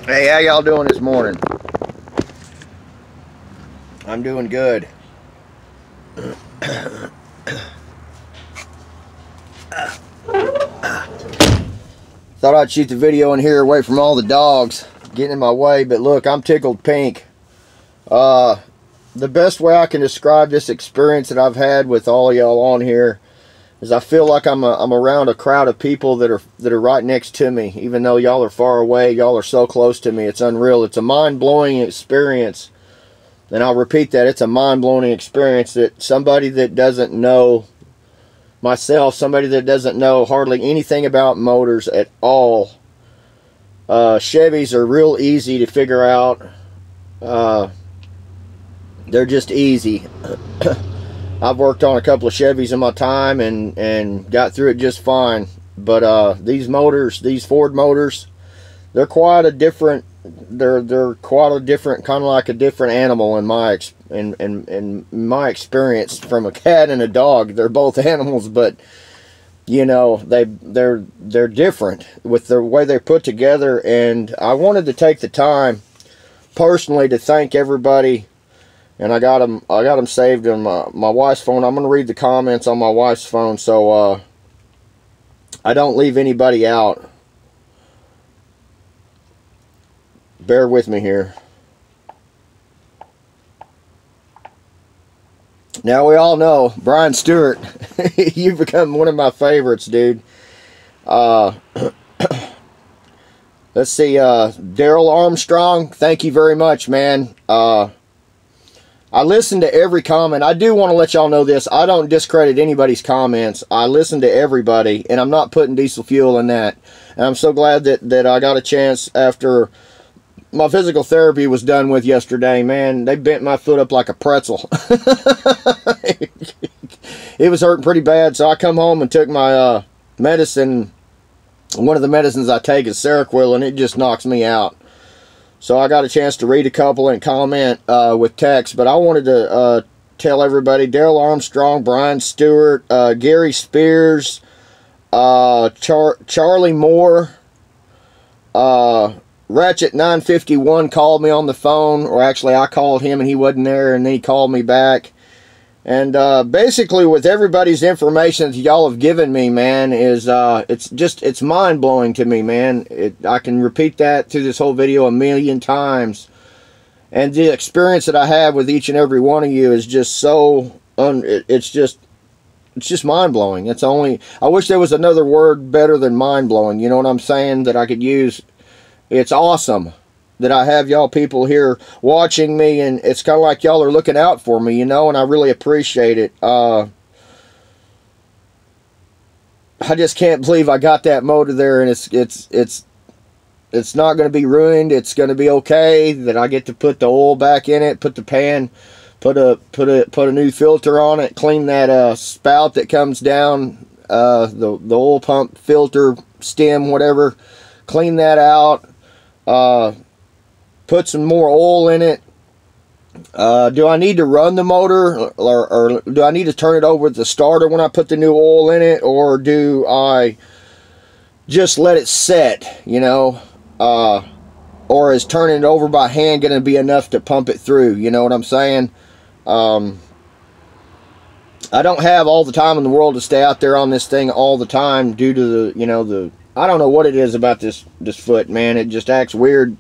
Hey, how y'all doing this morning? I'm doing good. Thought I'd shoot the video in here away from all the dogs getting in my way, but look, I'm tickled pink. The best way I can describe this experience that I've had with all y'all on here is I feel like I'm around a crowd of people that are right next to me, even though y'all are far away. Y'all are so close to me. It's unreal. It's a mind-blowing experience. And I'll repeat that. It's a mind-blowing experience that somebody that doesn't know myself, somebody that doesn't know hardly anything about motors at all. Chevys are real easy to figure out. They're just easy. I've worked on a couple of Chevys in my time and got through it just fine. But these motors, these Ford motors, they're quite a different. They're quite a different, kind of like a different animal in my experience. From a cat and a dog, they're both animals, but you know they're different with the way they're put together. And I wanted to take the time personally to thank everybody, and I got them saved on my wife's phone. I'm gonna read the comments on my wife's phone so I don't leave anybody out. Bear with me here. Now we all know Brian Stewart. You've become one of my favorites, dude. Let's see. Daryl Armstrong. Thank you very much, man. I listen to every comment. I do want to let y'all know this. I don't discredit anybody's comments. I listen to everybody, and I'm not putting diesel fuel in that. And I'm so glad that I got a chance after my physical therapy was done with yesterday. Man, they bent my foot up like a pretzel. It was hurting pretty bad, so I come home and took my medicine. One of the medicines I take is Seroquel, and it just knocks me out. So I got a chance to read a couple and comment with text, but I wanted to tell everybody: Daryl Armstrong, Brian Stewart, Gary Spears, Charlie Moore, Ratchet 951 called me on the phone, or actually I called him and he wasn't there, and then he called me back. And basically with everybody's information that y'all have given me, man, is it's mind-blowing to me, man. I can repeat that through this whole video a million times. And the experience that I have with each and every one of you is just so it's just mind-blowing. It's only, I wish there was another word better than mind-blowing, you know what I'm saying, that I could use. It's awesome that I have y'all people here watching me, and it's kind of like y'all are looking out for me, you know, and I really appreciate it. I just can't believe I got that motor there, and it's not going to be ruined. It's going to be okay. That I get to put the oil back in it, put the pan, put a new filter on it, clean that spout that comes down, the oil pump filter stem, whatever. Clean that out. Put some more oil in it. Do I need to run the motor, or do I need to turn it over to the starter when I put the new oil in it, or do I just let it set, you know, or is turning it over by hand going to be enough to pump it through, you know what I'm saying? I don't have all the time in the world to stay out there on this thing all the time due to the, you know, I don't know what it is about this foot, man. It just acts weird.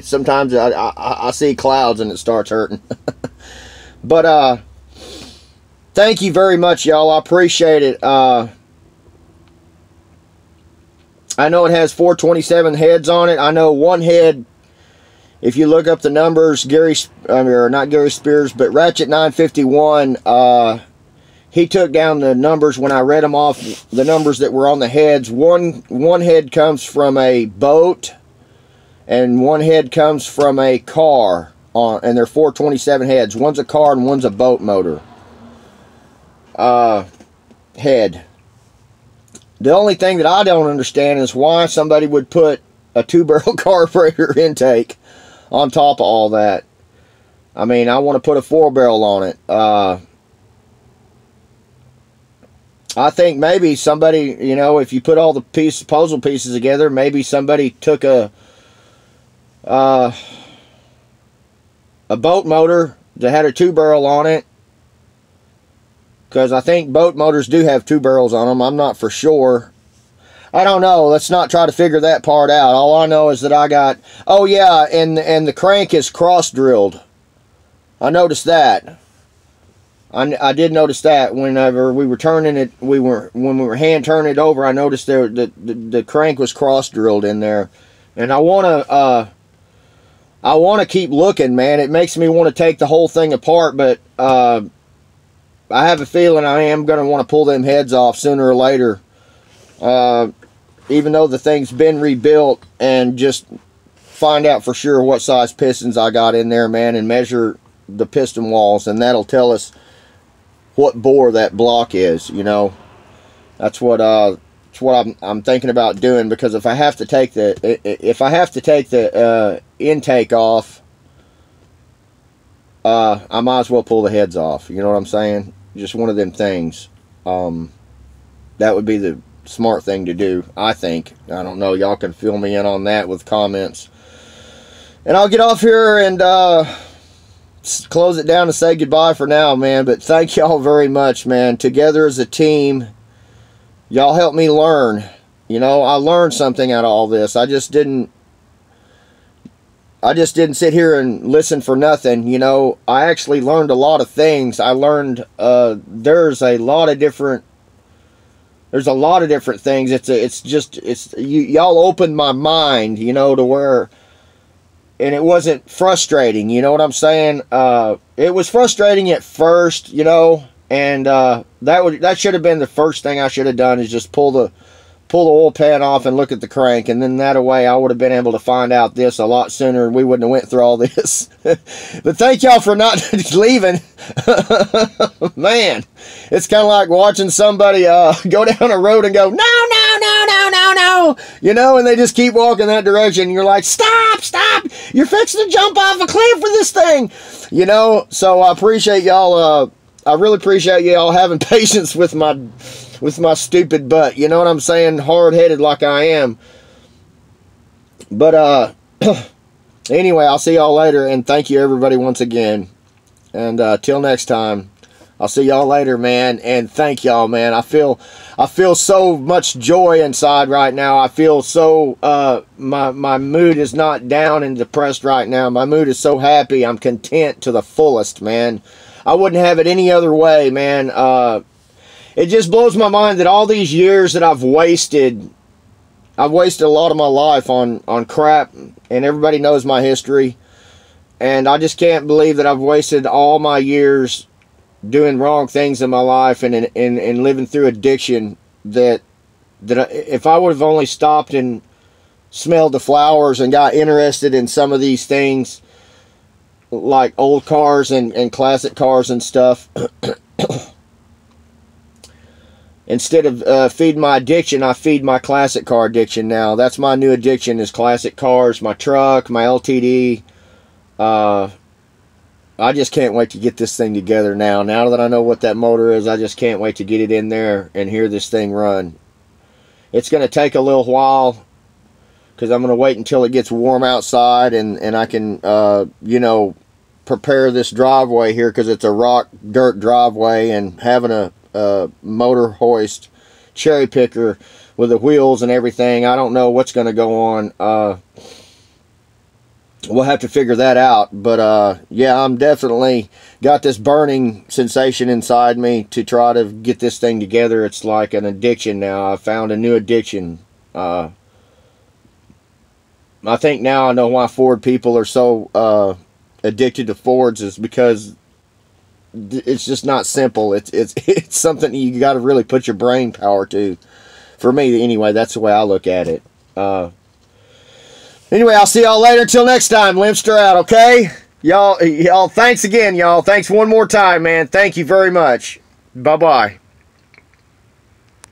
Sometimes I see clouds and it starts hurting. But thank you very much, y'all. I appreciate it. I know it has 427 heads on it. I know one head, if you look up the numbers, not Gary Spears, but Ratchet 951, he took down the numbers when I read them off, the numbers that were on the heads. One head comes from a boat, and one head comes from a car, and they're 427 heads. One's a car and one's a boat motor head. The only thing that I don't understand is why somebody would put a 2-barrel carburetor intake on top of all that. I mean, I want to put a 4-barrel on it. I think maybe somebody, you know, if you put all the puzzle pieces together, maybe somebody took a a boat motor that had a 2-barrel on it, because I think boat motors do have 2 barrels on them. I'm not for sure. I don't know. Let's not try to figure that part out. All I know is that I got, oh yeah, and the crank is cross drilled. I noticed that. I did notice that whenever we were turning it, when we were hand turning it over, I noticed there the crank was cross drilled in there, and I want to keep looking, man. It makes me want to take the whole thing apart, but I have a feeling I am going to want to pull them heads off sooner or later. Even though the thing's been rebuilt, and just find out for sure what size pistons I got in there, man, and measure the piston walls, and that'll tell us what bore that block is, you know. That's what I'm thinking about doing, because if I have to take the intake off, I might as well pull the heads off. You know what I'm saying? Just one of them things. That would be the smart thing to do, I think. I don't know. Y'all can fill me in on that with comments. And I'll get off here and close it down and say goodbye for now, man. But thank y'all very much, man. Together as a team, y'all helped me learn. You know, I learned something out of all this. I just didn't sit here and listen for nothing. You know, I actually learned a lot of things. I learned there's a lot of different things. Y'all opened my mind, you know, to where, and it wasn't frustrating, you know what I'm saying? It was frustrating at first, you know, and that should have been the first thing I should have done, is just pull the oil pan off and look at the crank, and then that way I would have been able to find out this a lot sooner, and we wouldn't have went through all this. But thank y'all for not leaving. Man, it's kind of like watching somebody go down a road and go, no, no, no, no, no, no, you know, and they just keep walking that direction, and you're like, stop, stop, you're fixing to jump off a cliff with this thing, you know. So I appreciate y'all, I really appreciate y'all having patience with my stupid butt, you know what I'm saying, hard-headed like I am. But anyway, I'll see y'all later, and thank you everybody once again, and till next time, I'll see y'all later, man. And thank y'all, man. I feel so much joy inside right now. I feel so my mood is not down and depressed right now. My mood is so happy. I'm content to the fullest, man. I wouldn't have it any other way, man. It just blows my mind that all these years that I've wasted a lot of my life on crap, and everybody knows my history, and I just can't believe that I've wasted all my years doing wrong things in my life, and living through addiction, that if I would have only stopped and smelled the flowers and got interested in some of these things, like old cars and classic cars and stuff, instead of feeding my addiction, I feed my classic car addiction now. That's my new addiction, is classic cars, my truck, my LTD. I just can't wait to get this thing together now. Now that I know what that motor is, I just can't wait to get it in there and hear this thing run. It's going to take a little while, because I'm going to wait until it gets warm outside, and I can, you know, prepare this driveway here, because it's a rock dirt driveway, and having a motor hoist cherry picker with the wheels and everything, I don't know what's going to go on. We'll have to figure that out. But yeah, I'm definitely got this burning sensation inside me to try to get this thing together. It's like an addiction now. I found a new addiction. I think now I know why Ford people are so addicted to Fords, is because it's just not simple. It's something you got to really put your brain power to. For me, anyway, that's the way I look at it. Anyway, I'll see y'all later. Till next time, Limster out, okay? Y'all, thanks again, y'all. Thanks one more time, man. Thank you very much. Bye-bye.